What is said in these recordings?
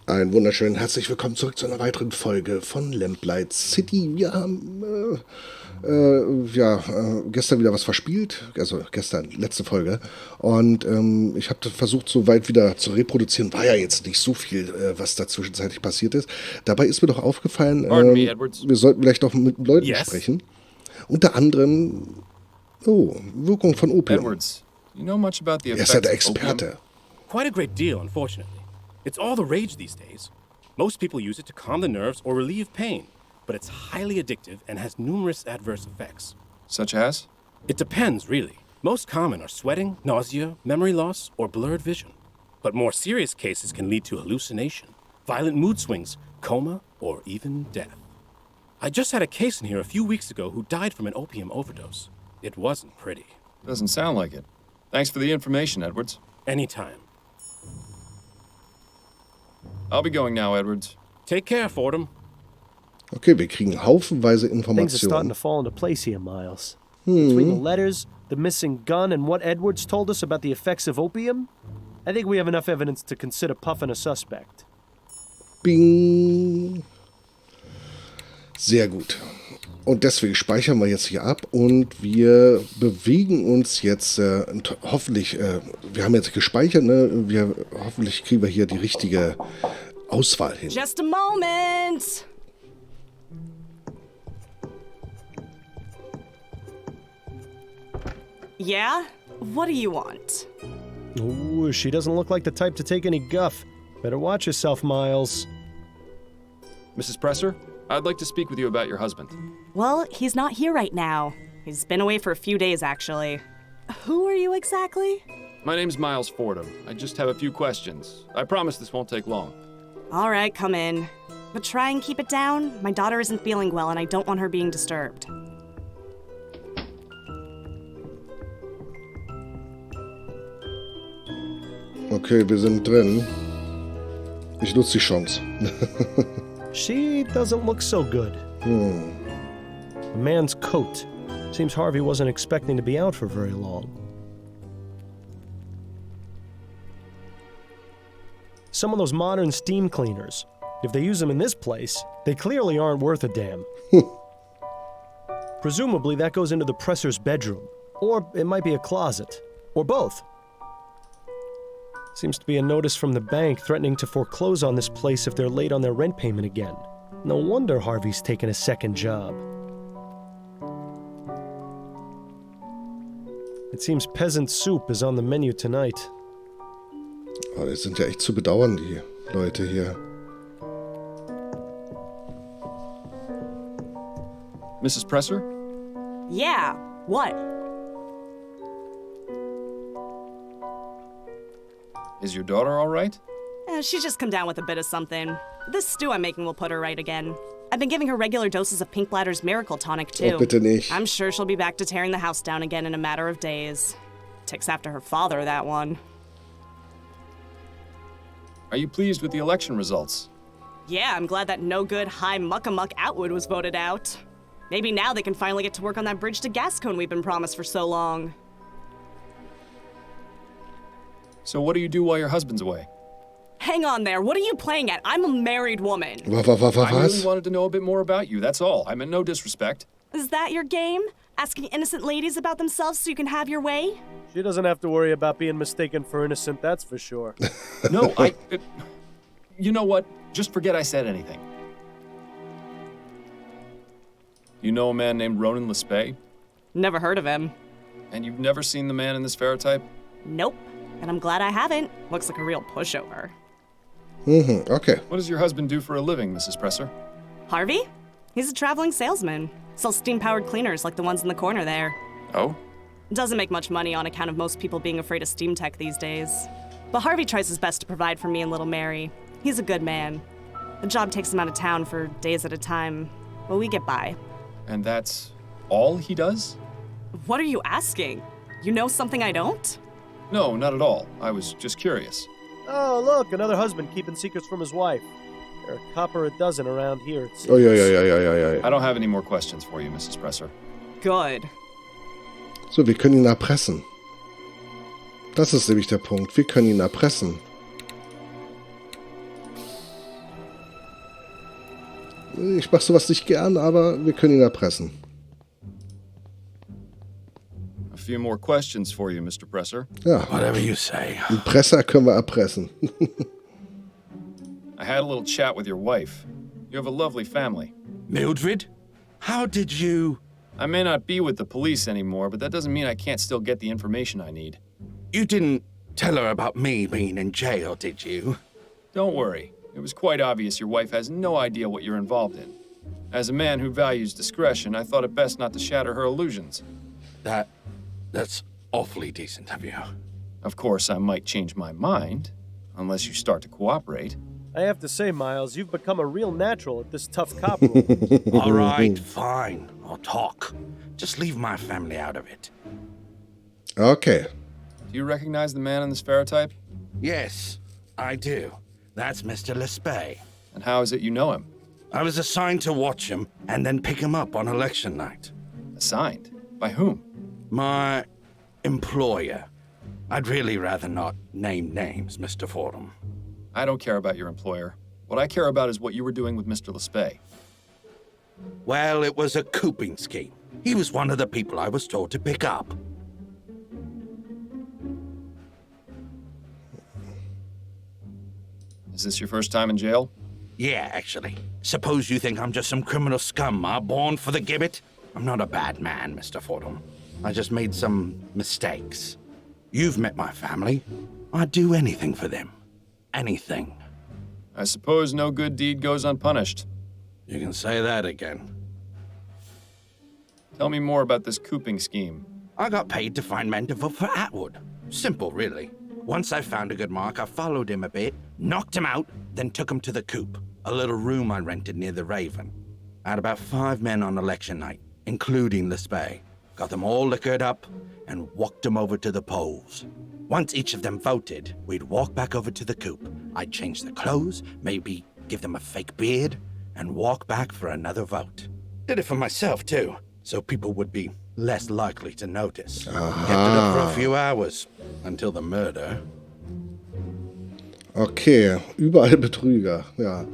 Ein wunderschönen herzlich willkommen zurück zu einer weiteren Folge von Lamplight City. Wir haben gestern wieder was verspielt, also gestern, letzte Folge. Und ich habe versucht, so weit wieder zu reproduzieren. War ja jetzt nicht so viel, was da zwischenzeitlich passiert ist. Dabei ist mir doch aufgefallen, wir sollten vielleicht doch mit Leuten sprechen. Unter anderem, Wirkung von Opium. Edwards, you know much about the Er ist ja der effects of opium? Experte. Quite a great deal, unfortunately. It's all the rage these days. Most people use it to calm the nerves or relieve pain, but it's highly addictive and has numerous adverse effects. Such as? It depends, really. Most common are sweating, nausea, memory loss, or blurred vision. But more serious cases can lead to hallucination, violent mood swings, coma, or even death. I just had a case in here a few weeks ago who died from an opium overdose. It wasn't pretty. Doesn't sound like it. Thanks for the information, Edwards. Anytime. I'll be going now, Edwards. Take care, Fordham. Okay, wir kriegen haufenweise Things are starting Informationen. to fall into place here, Miles. Between the letters, the missing gun, and what Edwards told us about the effects of opium, I think we have enough evidence to consider puffing a suspect. Bing. Sehr gut. Und deswegen speichern wir jetzt hier ab und wir bewegen uns jetzt und hoffentlich, wir haben jetzt gespeichert, ne? Hoffentlich kriegen wir hier die richtige Auswahl hin. Just a moment. Yeah? What do you want? Ooh, she doesn't look like the type to take any guff. Better watch yourself, Miles. Mrs. Presser, I'd like to speak with you about your husband. Well, he's not here right now. He's been away for a few days, actually. Who are you exactly? My name's Miles Fordham. I just have a few questions. I promise this won't take long. All right, come in. But try and keep it down. My daughter isn't feeling well, and I don't want her being disturbed. Okay, wir sind drin. Ich nutze die Chance. She doesn't look so good. A man's coat. Seems Harvey wasn't expecting to be out for very long. Some of those modern steam cleaners. If they use them in this place, they clearly aren't worth a damn. Presumably that goes into the presser's bedroom. Or it might be a closet. Or both. Seems to be a notice from the bank threatening to foreclose on this place if they're late on their rent payment again. No wonder Harvey's taken a second job. It seems peasant soup is on the menu tonight. Oh, die sind ja echt zu bedauern, die Leute hier. Mrs. Presser? Yeah, what? Is your daughter all right? She's just come down with a bit of something. This stew I'm making will put her right again. I've been giving her regular doses of Pink Bladder's Miracle Tonic, too. Oh, bitte nicht. I'm sure she'll be back to tearing the house down again in a matter of days. Ticks after her father, that one. Are you pleased with the election results? Yeah, I'm glad that no-good high muckamuck Atwood was voted out. Maybe now they can finally get to work on that bridge to Gascon we've been promised for so long. So what do you do while your husband's away? Hang on there, what are you playing at? I'm a married woman. I really Was? wanted to know a bit more about you, that's all. I meant no disrespect. Is that your game? Asking innocent ladies about themselves so you can have your way? She doesn't have to worry about being mistaken for innocent, that's for sure. No, you know what? Just forget I said anything. You know a man named Ronan Lespay? Never heard of him. And you've never seen the man in this ferrotype? Nope. And I'm glad I haven't. Looks like a real pushover. Okay. What does your husband do for a living, Mrs. Presser? Harvey? He's a traveling salesman. Sells steam-powered cleaners like the ones in the corner there. Oh? Doesn't make much money on account of most people being afraid of steam tech these days. But Harvey tries his best to provide for me and little Mary. He's a good man. The job takes him out of town for days at a time, but we get by. And that's all he does? What are you asking? You know something I don't? No, not at all. I was just curious. Oh, look, another husband keeping secrets from his wife. There are a copper a dozen around here, it seems. Oh, ja. I don't have any more questions for you, Mrs. Presser. Good. So, wir können ihn erpressen. Das ist nämlich der Punkt. Wir können ihn erpressen. Ich mache sowas nicht gern, aber wir können ihn erpressen. A few more questions for you, Mr. Presser. Ja, Whatever you say. den Presser können wir erpressen. I had a little chat with your wife. You have a lovely family. Mildred? How did you... I may not be with the police anymore, but that doesn't mean I can't still get the information I need. You didn't tell her about me being in jail, did you? Don't worry. It was quite obvious your wife has no idea what you're involved in. As a man who values discretion, I thought it best not to shatter her illusions. That's awfully decent of you. Of course, I might change my mind, unless you start to cooperate. I have to say, Miles, you've become a real natural at this tough cop role. All right, fine. I'll talk. Just leave my family out of it. Okay. Do you recognize the man in this ferrotype? Yes, I do. That's Mr. Lespay. And how is it you know him? I was assigned to watch him and then pick him up on election night. Assigned? By whom? My employer. I'd really rather not name names, Mr. Fordham. I don't care about your employer. What I care about is what you were doing with Mr. Lespay. Well, it was a cooping scheme. He was one of the people I was told to pick up. Is this your first time in jail? Yeah, actually. Suppose you think I'm just some criminal scum, born for the gibbet? I'm not a bad man, Mr. Fordham. I just made some mistakes. You've met my family. I'd do anything for them. Anything. I suppose no good deed goes unpunished. You can say that again. Tell me more about this cooping scheme. I got paid to find men to vote for Atwood. Simple, really. Once I found a good mark, I followed him a bit, knocked him out, then took him to the coop, a little room I rented near the Raven. I had about 5 men on election night, including Lespay. Got them all liquored up and walked them over to the polls. Once each of them voted, we'd walk back over to the coop. I'd change their clothes, maybe give them a fake beard, and walk back for another vote. Did it for myself, too, so people would be less likely to notice. Kept it up for a few hours, until the murder. Okay, überall Betrüger. Ja,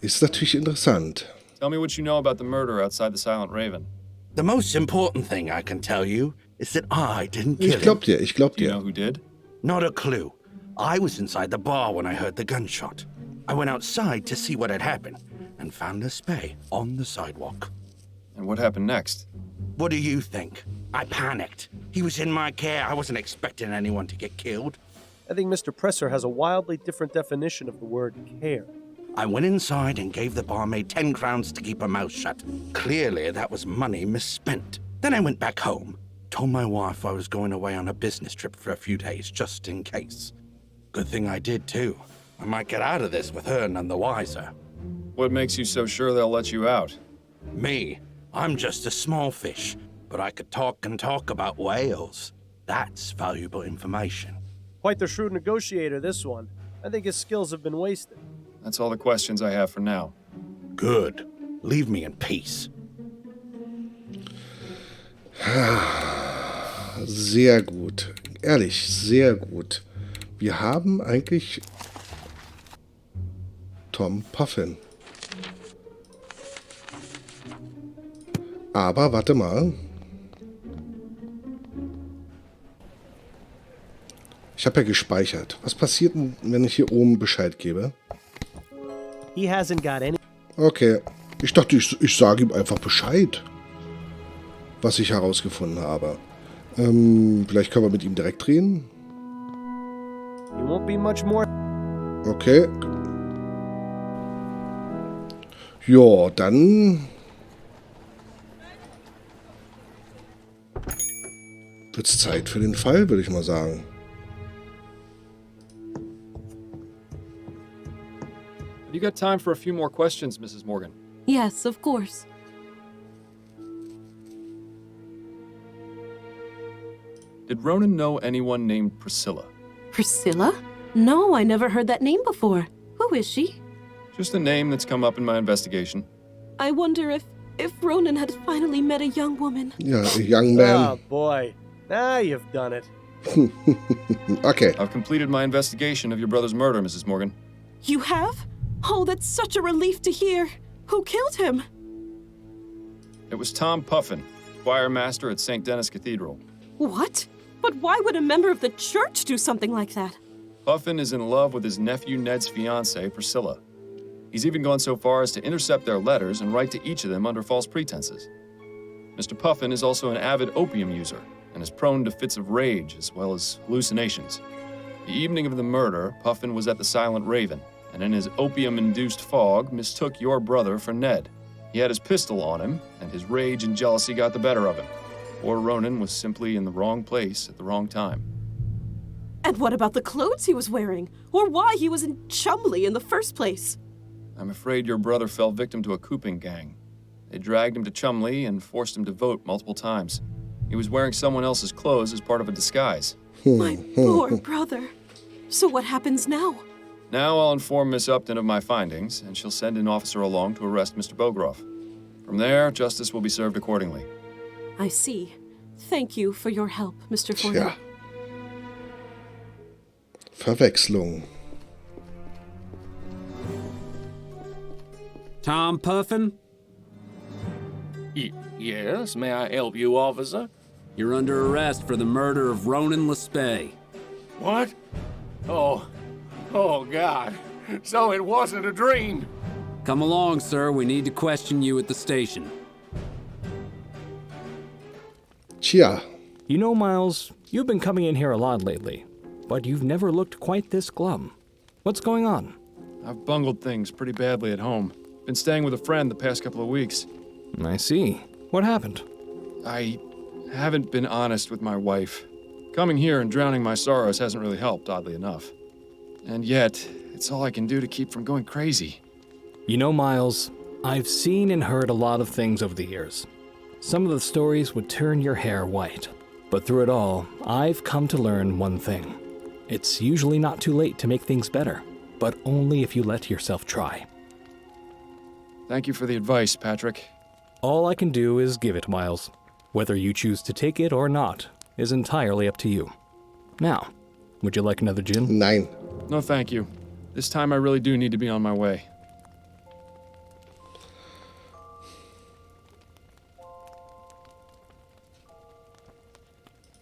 ist natürlich interessant. Tell me what you know about the murder outside the Silent Raven. The most important thing I can tell you is that I didn't kill Ich glaub dir, ich glaub Do you dir. know who did? Not a clue. I was inside the bar when I heard the gunshot. I went outside to see what had happened and found Lespay on the sidewalk. And what happened next? What do you think? I panicked. He was in my care. I wasn't expecting anyone to get killed. I think Mr. Presser has a wildly different definition of the word care. I went inside and gave the barmaid 10 crowns to keep her mouth shut. Clearly, that was money misspent. Then I went back home, told my wife I was going away on a business trip for a few days, just in case. Good thing I did, too. I might get out of this with her none the wiser. What makes you so sure they'll let you out? Me, I'm just a small fish, but I could talk and talk about whales. That's valuable information. Quite the shrewd negotiator, this one. I think his skills have been wasted. That's all the questions I have for now. Good. Leave me in peace. Sehr gut. Ehrlich, sehr gut. Wir haben eigentlich Tom Puffin. Aber warte mal. Ich habe ja gespeichert. Was passiert denn, wenn ich hier oben Bescheid gebe? He hasn't got any. Okay. Ich dachte, ich sage ihm einfach Bescheid, was ich herausgefunden habe. Vielleicht können wir mit ihm direkt reden. He won't be much more. Okay. Ja, dann wird's Zeit für den Fall, würde ich mal sagen. Have you got time for a few more questions, Mrs. Morgan? Yes, of course. Did Ronan know anyone named Priscilla? Priscilla? No, I never heard that name before. Who is she? Just a name that's come up in my investigation. I wonder if Ronan had finally met a young woman. Ja, Young Man. Oh, boy. Now you've done it. Okay. I've completed my investigation of your brother's murder, Mrs. Morgan. You have? Oh, that's such a relief to hear. Who killed him? It was Tom Puffin, choir master at St. Denis Cathedral. What? But why would a member of the church do something like that? Puffin is in love with his nephew Ned's fiancée, Priscilla. He's even gone so far as to intercept their letters and write to each of them under false pretenses. Mr. Puffin is also an avid opium user and is prone to fits of rage as well as hallucinations. The evening of the murder, Puffin was at the Silent Raven, and in his opium-induced fog, mistook your brother for Ned. He had his pistol on him, and his rage and jealousy got the better of him. Poor Ronan was simply in the wrong place at the wrong time. And what about the clothes he was wearing? Or why he was in Chumley in the first place? I'm afraid your brother fell victim to a cooping gang. They dragged him to Chumley and forced him to vote multiple times. He was wearing someone else's clothes as part of a disguise. My poor brother. So what happens now? Now I'll inform Miss Upton of my findings, and she'll send an officer along to arrest Mr. Bogroff. From there, justice will be served accordingly. I see. Thank you for your help, Mr. Fordham. Ja. Verwechslung. Tom Puffin? Yes, may I help you, officer? You're under arrest for the murder of Ronan Lespay. What? Oh, God. So it wasn't a dream. Come along, sir. We need to question you at the station. Tja, You know, Miles, you've been coming in here a lot lately, but you've never looked quite this glum. What's going on? I've bungled things pretty badly at home. Been staying with a friend the past couple of weeks. I see. What happened? I haven't been honest with my wife. Coming here and drowning my sorrows hasn't really helped, oddly enough. And yet, it's all I can do to keep from going crazy. You know, Miles, I've seen and heard a lot of things over the years. Some of the stories would turn your hair white. But through it all, I've come to learn one thing. It's usually not too late to make things better, but only if you let yourself try. Thank you for the advice, Patrick. All I can do is give it, Miles. Whether you choose to take it or not is entirely up to you. Now, would you like another gin? nein. No, thank you. This time I really do need to be on my way.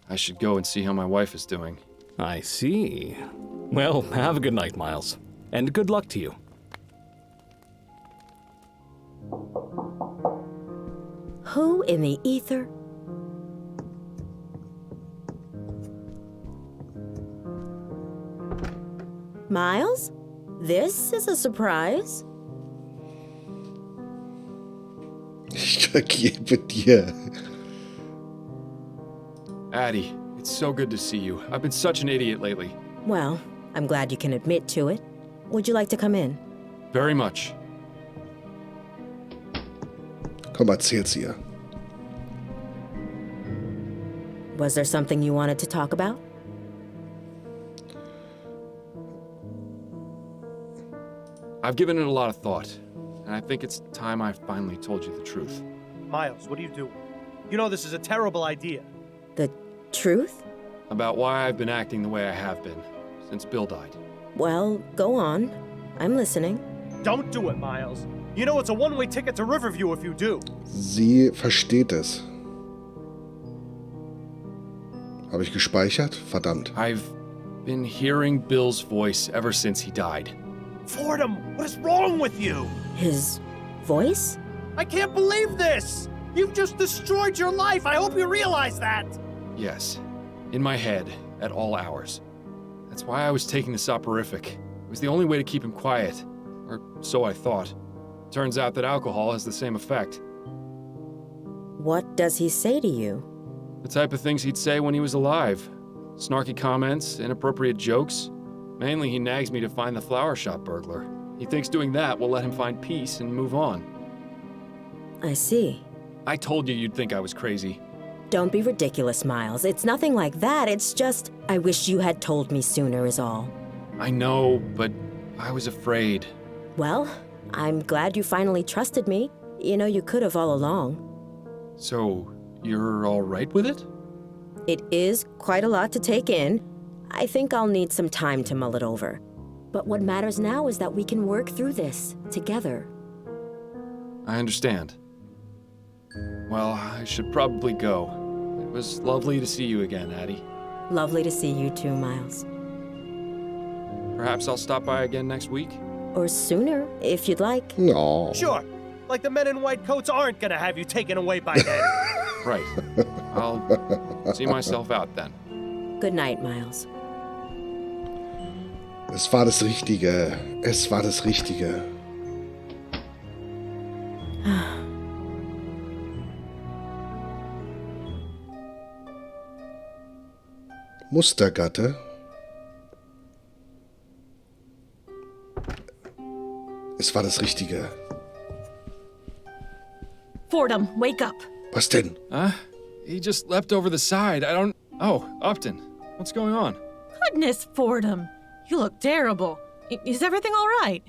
I should go and see how my wife is doing. I see. Well, have a good night, Miles. And good luck to you. Who in the ether? Miles? This is a surprise. Ich vergebe dir. Addie, it's so good to see you. I've been such an idiot lately. Well, I'm glad you can admit to it. Would you like to come in? Very much. Komm, erzähl's ihr. Was there something you wanted to talk about? I've given it a lot of thought, and I think it's time I finally told you the truth. Miles, what are you doing? You know this is a terrible idea. The truth? About why I've been acting the way I have been since Bill died. Well, go on. I'm listening. Don't do it, Miles. You know it's a one-way ticket to Riverview if you do. Sie versteht es. Habe ich gespeichert? Verdammt. I've been hearing Bill's voice ever since he died. Fordham, what is wrong with you? His voice? I can't believe this! You've just destroyed your life! I hope you realize that! Yes, in my head, at all hours. That's why I was taking the soporific. It was the only way to keep him quiet. Or so I thought. Turns out that alcohol has the same effect. What does he say to you? The type of things he'd say when he was alive. Snarky comments, inappropriate jokes. Mainly he nags me to find the flower shop burglar. He thinks doing that will let him find peace and move on. I see. I told you you'd think I was crazy. Don't be ridiculous, Miles. It's nothing like that. It's just, I wish you had told me sooner is all. I know, but I was afraid. Well, I'm glad you finally trusted me. You know, you could have all along. So, you're all right with it? It is quite a lot to take in. I think I'll need some time to mull it over. But what matters now is that we can work through this together. I understand. Well, I should probably go. It was lovely to see you again, Addie. Lovely to see you too, Miles. Perhaps I'll stop by again next week? Or sooner, if you'd like. No. Sure. Like the men in white coats aren't gonna have you taken away by then. Right. I'll see myself out then. Good night, Miles. Es war das Richtige. Es war das Richtige. Mustergatte. Es war das Richtige. Fordham, wake up. Was denn? He just leapt over the side. I don't... Oh, Upton. What's going on? Goodness, Fordham. You look terrible. Is everything all right?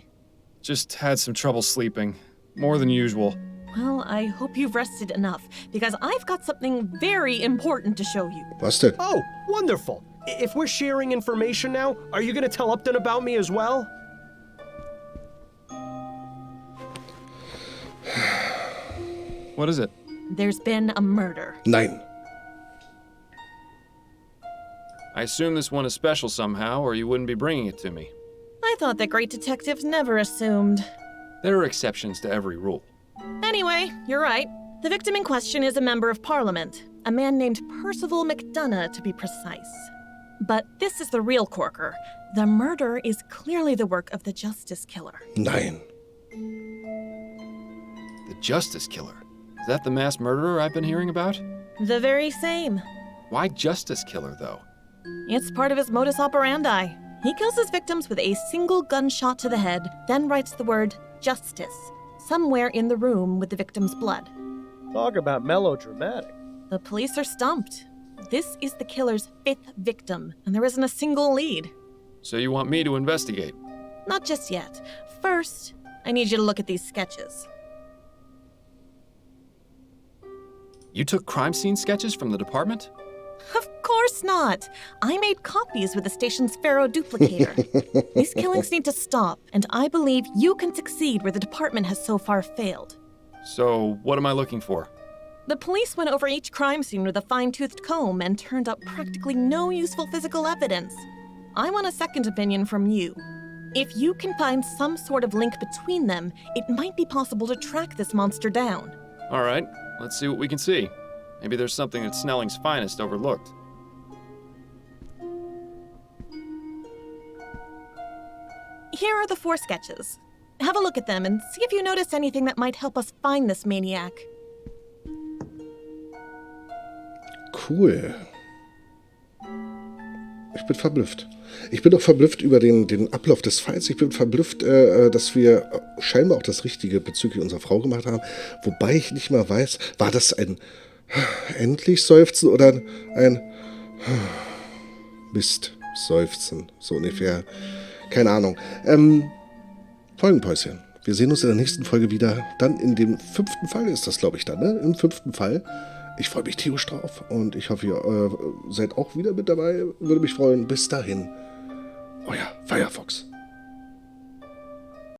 Just had some trouble sleeping. More than usual. Well, I hope you've rested enough, because I've got something very important to show you. Was denn? Oh, wonderful. If we're sharing information now, are you gonna tell Upton about me as well? What is it? There's been a murder. Nein. I assume this one is special somehow, or you wouldn't be bringing it to me. I thought that great detectives never assumed. There are exceptions to every rule. Anyway, you're right. The victim in question is a member of Parliament, a man named Percival McDonough, to be precise. But this is the real corker. The murder is clearly the work of the Justice Killer. Nein. The Justice Killer? Is that the mass murderer I've been hearing about? The very same. Why Justice Killer, though? It's part of his modus operandi. He kills his victims with a single gunshot to the head, then writes the word justice somewhere in the room with the victim's blood. Talk about melodramatic. The police are stumped. This is the killer's 5th victim, and there isn't a single lead. So you want me to investigate? Not just yet. First, I need you to look at these sketches. You took crime scene sketches from the department? Of course not. I made copies with the station's Pharaoh duplicator. These killings need to stop, and I believe you can succeed where the department has so far failed. So, what am I looking for? The police went over each crime scene with a fine-toothed comb and turned up practically no useful physical evidence. I want a second opinion from you. If you can find some sort of link between them, it might be possible to track this monster down. All right, let's see what we can see. Maybe there's something that Snelling's finest overlooked. Here are the 4 sketches. Have a look at them and see if you notice anything that might help us find this maniac. Cool. Ich bin verblüfft. Ich bin auch verblüfft über den Ablauf des Falls. Ich bin verblüfft, dass wir scheinbar auch das Richtige bezüglich unserer Frau gemacht haben. Wobei ich nicht mal weiß, war das ein endlich Seufzen oder ein Mist Seufzen, so ungefähr. Keine Ahnung. Folgenpäuschen. Wir sehen uns in der nächsten Folge wieder. Dann in dem 5. Fall ist das, glaube ich, dann, ne? Im 5. Fall. Ich freue mich tierisch drauf und ich hoffe, ihr seid auch wieder mit dabei. Würde mich freuen. Bis dahin. Euer Firefox.